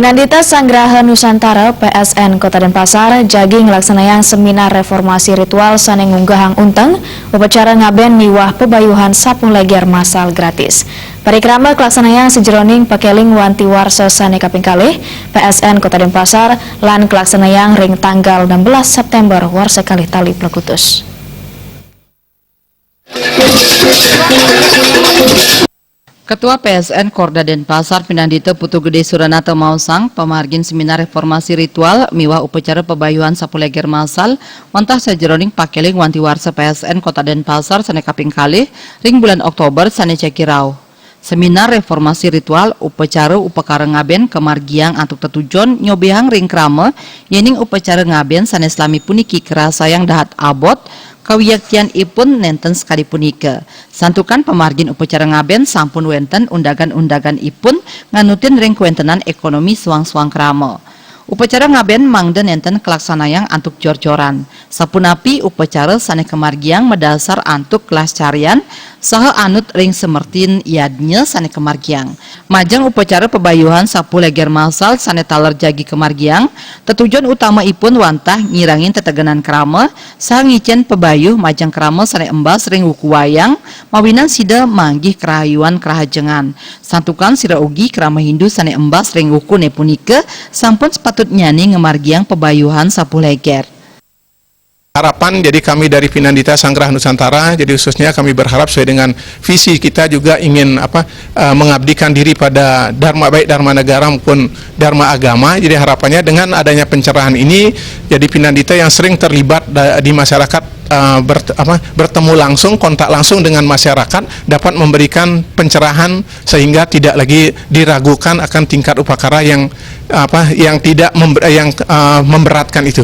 Pinandita Sanggraha Nusantara PSN Kota Denpasar jagi ngelaksanayang seminar reformasi ritual sane ngunggahang unteng upacara ngaben miwah pebayuhan sapu leger masal gratis. Parikrama kelaksanayang sejeroning pakeling wanti warsa sane kaping kalih PSN Kota Denpasar lan kelaksanayang ring tanggal 16 September warsa kalih tali plekutus. Ketua PSN Korda Denpasar Pinandita Putu Gede Suranata Mausang pamargin seminar reformasi ritual miwah upacara pebayuhan sapu leger masal wantah sajeroning pakeling wanti warsa PSN Kota Denpasar sane kaping kalih ring bulan Oktober sane cekirau. Seminar reformasi ritual upacara upakara ngaben kemargiang antuk tetujon nyobehang ring krama yening upacara ngaben sane selami puniki kerasayang dahat abot kawiyaktian ipun nenten sekali punika. Santukan pemargin upacara ngaben sampun wenten undagan-undagan ipun nganutin ring kuentenan ekonomi suang-suang krama. Upacara ngaben mangda nenten kelaksanayang antuk jor-joran. Sapunapi upacara sane kemargiang medasar antuk kelas carian saha anut ring semertin yadnya sane kemargiang. Majang upacara pebayuhan sapu leger masal sane taler jagi kemargiang, tetujuan utama ipun wantah ngirangin tetegenan krama saha ngicen pebayuh majang krama sane embas ring wuku wayang mawinan sida manggih kerahayuan kerahajengan. Santukan sira ugi krama Hindu sane embas ring wuku nepunika sampun sepatut nyani ngemargiang pebayuhan sapu leger. Harapan jadi kami dari Pinandita Sanggraha Nusantara, jadi khususnya kami berharap sesuai dengan visi kita juga ingin mengabdikan diri pada dharma baik dharma negara maupun dharma agama. Jadi harapannya dengan adanya pencerahan ini, jadi Pinandita yang sering terlibat di masyarakat bertemu langsung, kontak langsung dengan masyarakat dapat memberikan pencerahan sehingga tidak lagi diragukan akan tingkat upakara yang memberatkan itu.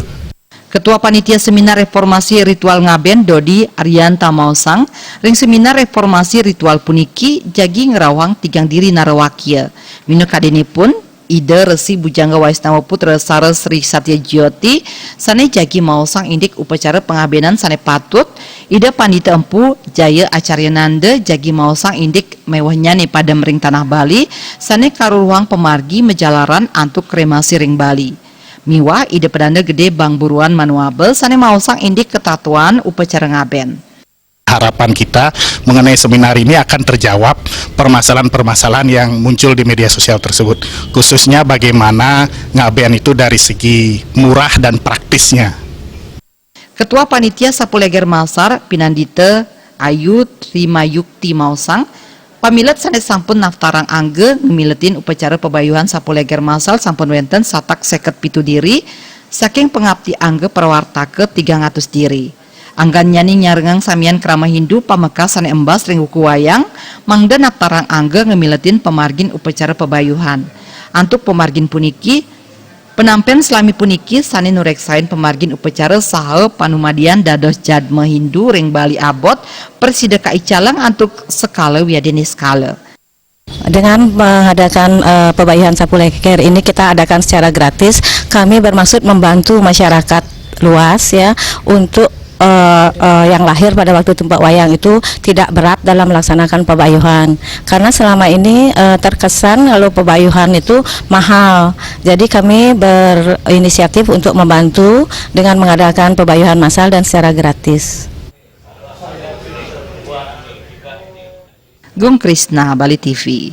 Ketua Panitia Seminar Reformasi Ritual Ngaben Dodi Arianta Mausang ring seminar reformasi ritual puniki jagi ngerawang tigang diri narawakia. Minu kadini pun ide resi Bujangga Waisnawa Putra Sares Sri Satya Jyoti sane jagi Mausang indik upacara pengabenan sane patut ide Pandita Empu Jaya Acarya Nanda jagi Mausang indik mewahnya nih pada mering tanah Bali sane karuruang pemargi menjalaran antuk kremasi ring Bali. Miwah ide pedanda gede Bang Buruan Manuabel sane mausang indik ketatuan upacara ngaben. Harapan kita mengenai seminar ini akan terjawab permasalahan-permasalahan yang muncul di media sosial tersebut, khususnya bagaimana ngaben itu dari segi murah dan praktisnya. Ketua Panitia Sapu Leger Masar Pinandita Ayu Trimayukti Mausang pamilet sane sampun naftarang angge ngemiletin upacara pebayuhan sapu leger masal sampun wenten satak 57 diri saking pengabdi angge perwartake 300 diri. Anggan nyani nyarengang samian krama Hindu pameka sane embas ring wuku wayang mangda naftarang angge ngemiletin pemargin upacara pebayuhan. Antuk pemargin puniki penampian selami puniki sane nureksain pemargin upacara saha panumadian dados jadma Hindu ring Bali abot persida Kaicalang antuk skala wiadini skala. Dengan mengadakan pebayuhan sapu leger ini kita adakan secara gratis. Kami bermaksud membantu masyarakat luas ya untuk yang lahir pada waktu tumpak wayang itu tidak berat dalam melaksanakan pebayuhan, karena selama ini terkesan kalau pebayuhan itu mahal. Jadi kami berinisiatif untuk membantu dengan mengadakan pebayuhan massal dan secara gratis. Gung Krisna, Bali TV.